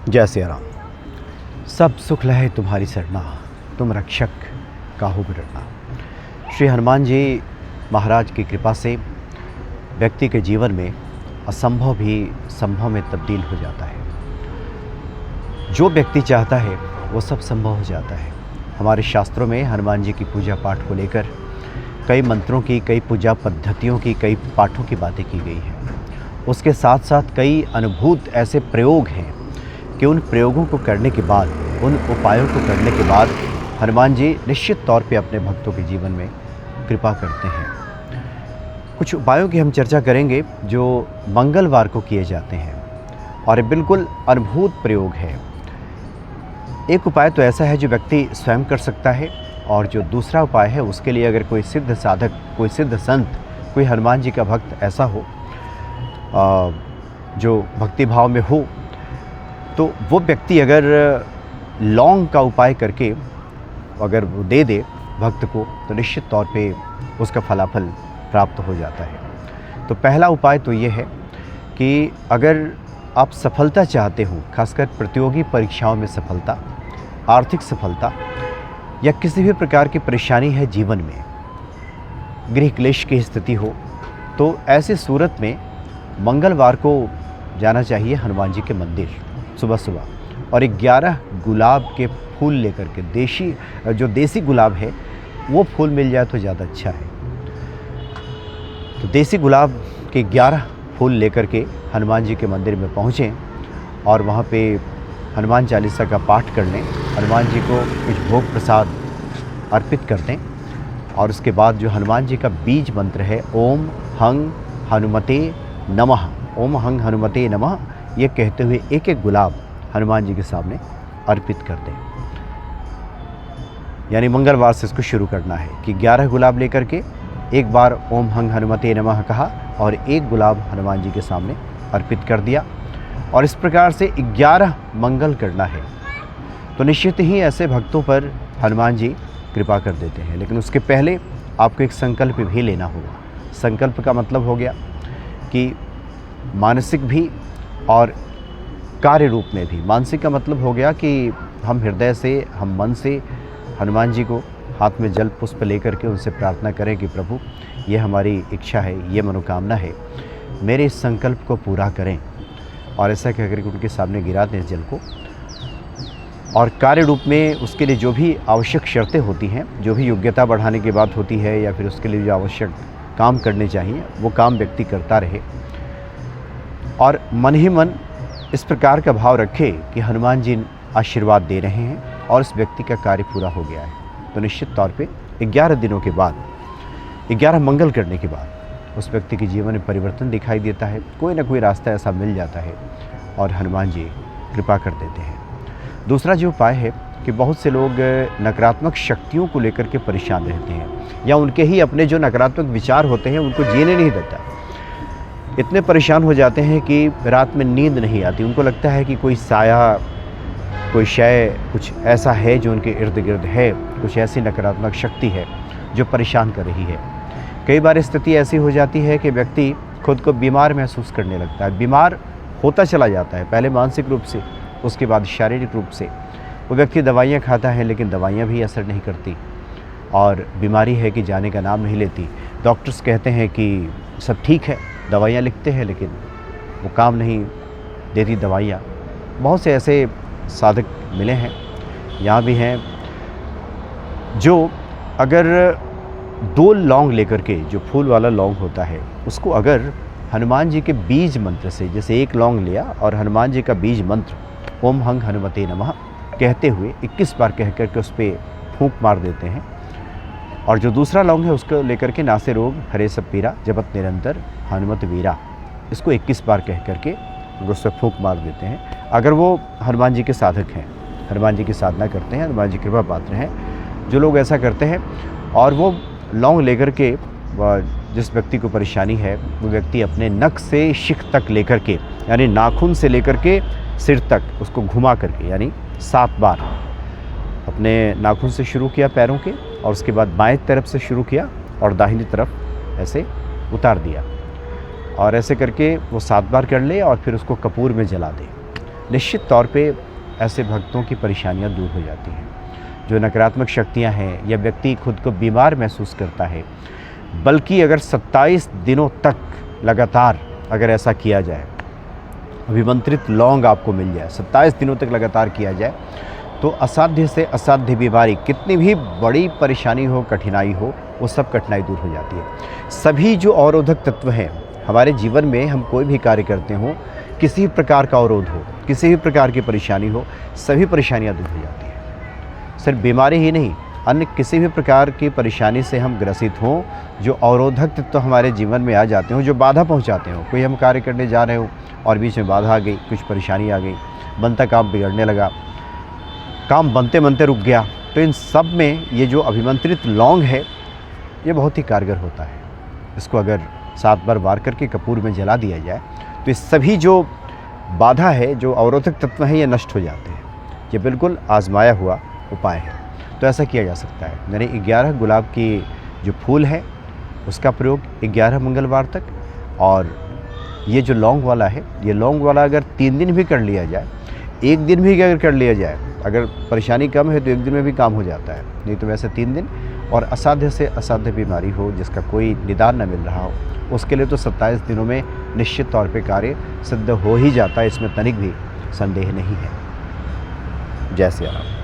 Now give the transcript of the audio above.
जय सिया राम। सब सुख लहे तुम्हारी सरना, तुम रक्षक काहू बिरड़ना। श्री हनुमान जी महाराज की कृपा से व्यक्ति के जीवन में असंभव भी संभव में तब्दील हो जाता है। जो व्यक्ति चाहता है वो सब संभव हो जाता है। हमारे शास्त्रों में हनुमान जी की पूजा पाठ को लेकर कई मंत्रों की, कई पूजा पद्धतियों की, कई पाठों की बातें की गई हैं। उसके साथ साथ कई अनुभूत ऐसे प्रयोग हैं कि उन प्रयोगों को करने के बाद, उन उपायों को करने के बाद हनुमान जी निश्चित तौर पे अपने भक्तों के जीवन में कृपा करते हैं। कुछ उपायों की हम चर्चा करेंगे जो मंगलवार को किए जाते हैं और ये बिल्कुल अद्भुत प्रयोग है। एक उपाय तो ऐसा है जो व्यक्ति स्वयं कर सकता है, और जो दूसरा उपाय है उसके लिए अगर कोई सिद्ध साधक, कोई सिद्ध संत, कोई हनुमान जी का भक्त ऐसा हो जो भक्ति भाव में हो, तो वो व्यक्ति अगर लौंग का उपाय करके अगर वो दे दे भक्त को, तो निश्चित तौर पे उसका फलाफल प्राप्त हो जाता है। तो पहला उपाय तो ये है कि अगर आप सफलता चाहते हो, खासकर प्रतियोगी परीक्षाओं में सफलता, आर्थिक सफलता, या किसी भी प्रकार की परेशानी है जीवन में, गृह क्लेश की स्थिति हो, तो ऐसी सूरत में मंगलवार को जाना चाहिए हनुमान जी के मंदिर सुबह सुबह, और 11 गुलाब के फूल लेकर के, जो देसी गुलाब है वो फूल मिल जाए तो ज़्यादा अच्छा है। तो देसी गुलाब के 11 फूल लेकर के हनुमान जी के मंदिर में पहुँचें और वहाँ पे हनुमान चालीसा का पाठ कर लें, हनुमान जी को कुछ भोग प्रसाद अर्पित कर दें, और उसके बाद जो हनुमान जी का बीज मंत्र है ओम हंग हनुमते नमः, ओम हंग हनुमते नमः, ये कहते हुए एक एक गुलाब हनुमान जी के सामने अर्पित कर दें। यानी मंगलवार से इसको शुरू करना है कि 11 गुलाब लेकर के एक बार ओम हंग हनुमते नमः कहा और एक गुलाब हनुमान जी के सामने अर्पित कर दिया, और इस प्रकार से 11 मंगल करना है। तो निश्चित ही ऐसे भक्तों पर हनुमान जी कृपा कर देते हैं। लेकिन उसके पहले आपको एक संकल्प भी लेना होगा। संकल्प का मतलब हो गया कि मानसिक भी और कार्य रूप में भी। मानसिक का मतलब हो गया कि हम हृदय से, हम मन से हनुमान जी को हाथ में जल पुष्प लेकर के उनसे प्रार्थना करें कि प्रभु, ये हमारी इच्छा है, ये मनोकामना है, मेरे इस संकल्प को पूरा करें, और ऐसा कहकर के उनके सामने गिरा दें जल को। और कार्य रूप में उसके लिए जो भी आवश्यक शर्तें होती हैं, जो भी योग्यता बढ़ाने की बात होती है, या फिर उसके लिए जो आवश्यक काम करने चाहिए वो काम व्यक्ति करता रहे, और मन ही मन इस प्रकार का भाव रखे कि हनुमान जी आशीर्वाद दे रहे हैं और इस व्यक्ति का कार्य पूरा हो गया है। तो निश्चित तौर पे 11 दिनों के बाद, 11 मंगल करने के बाद उस व्यक्ति के जीवन में परिवर्तन दिखाई देता है। कोई ना कोई रास्ता ऐसा मिल जाता है और हनुमान जी कृपा कर देते हैं। दूसरा जो उपाय है कि बहुत से लोग नकारात्मक शक्तियों को लेकर के परेशान रहते हैं, या उनके ही अपने जो नकारात्मक विचार होते हैं उनको जीने नहीं देता। इतने परेशान हो जाते हैं कि रात में नींद नहीं आती। उनको लगता है कि कोई साया, कोई शय, कुछ ऐसा है जो उनके इर्द गिर्द है, कुछ ऐसी नकारात्मक शक्ति है जो परेशान कर रही है। कई बार स्थिति ऐसी हो जाती है कि व्यक्ति खुद को बीमार महसूस करने लगता है, बीमार होता चला जाता है, पहले मानसिक रूप से, उसके बाद शारीरिक रूप से। वो व्यक्ति दवाइयाँ खाता है लेकिन दवाइयाँ भी असर नहीं करती, और बीमारी है कि जाने का नाम नहीं लेती। डॉक्टर्स कहते हैं कि सब ठीक है, दवाइयाँ लिखते हैं, लेकिन वो काम नहीं देती दवाइयाँ। बहुत से ऐसे साधक मिले हैं, यहाँ भी हैं, जो अगर 2 लौंग लेकर के, जो फूल वाला लौंग होता है, उसको अगर हनुमान जी के बीज मंत्र से, जैसे एक लौंग लिया और हनुमान जी का बीज मंत्र ओम हंग हनुमते नमः कहते हुए 21 बार कह करके उस पर फूंक मार देते हैं, और जो दूसरा लौंग है उसको लेकर के नासे रोग हरे सब पीरा जपत निरंतर हनुमत वीरा, इसको 21 बार कह करके उस पर फूंक मार देते हैं। अगर वो हनुमान जी के साधक हैं, हनुमान जी की साधना करते हैं, हनुमान जी कृपा पात्र हैं, जो लोग ऐसा करते हैं, और वो लौंग लेकर के जिस व्यक्ति को परेशानी है, वो व्यक्ति अपने नख से शिख तक लेकर के, यानी नाखून से लेकर के सिर तक उसको घुमा करके, यानी 7 बार अपने नाखून से शुरू किया पैरों के, और उसके बाद बाएं तरफ से शुरू किया और दाहिनी तरफ ऐसे उतार दिया, और ऐसे करके वो 7 बार कर ले और फिर उसको कपूर में जला दे। निश्चित तौर पे ऐसे भक्तों की परेशानियां दूर हो जाती हैं। जो नकारात्मक शक्तियां हैं या व्यक्ति खुद को बीमार महसूस करता है, बल्कि अगर 27 दिनों तक लगातार अगर ऐसा किया जाए, अभिमंत्रित लौंग आपको मिल जाए, 27 दिनों तक लगातार किया जाए, तो असाध्य से असाध्य बीमारी, कितनी भी बड़ी परेशानी हो, कठिनाई हो, वो सब कठिनाई दूर हो जाती है। सभी जो अवरोधक तत्व हैं हमारे जीवन में, हम कोई भी कार्य करते हों, किसी भी प्रकार का अवरोध हो, किसी भी प्रकार की परेशानी हो, सभी परेशानियां दूर हो जाती हैं। सिर्फ बीमारी ही नहीं, अन्य किसी भी प्रकार की परेशानी से हम ग्रसित हों, जो अवरोधक तत्व हमारे जीवन में आ जाते हों, जो बाधा पहुंचाते हों, कोई हम कार्य करने जा रहे हो और बीच में बाधा आ गई, कुछ परेशानी आ गई, बनता काम बिगड़ने लगा, काम बनते बनते रुक गया, तो इन सब में ये जो अभिमंत्रित लौंग है ये बहुत ही कारगर होता है। इसको अगर 7 बार वार करके कपूर में जला दिया जाए तो ये सभी जो बाधा है, जो अवरोधक तत्व हैं, ये नष्ट हो जाते हैं। ये बिल्कुल आजमाया हुआ उपाय है, तो ऐसा किया जा सकता है। मैंने 11 गुलाब की जो फूल है उसका प्रयोग 11 मंगलवार तक, और ये जो लौंग वाला है, ये लौंग वाला अगर 3 दिन भी कर लिया जाए, 1 दिन भी अगर कर लिया जाए, अगर परेशानी कम है तो 1 दिन में भी काम हो जाता है, नहीं तो वैसे 3 दिन। और असाध्य से असाध्य बीमारी हो, जिसका कोई निदान न मिल रहा हो, उसके लिए तो 27 दिनों में निश्चित तौर पे कार्य सिद्ध हो ही जाता है, इसमें तनिक भी संदेह नहीं है। जय सिया राम।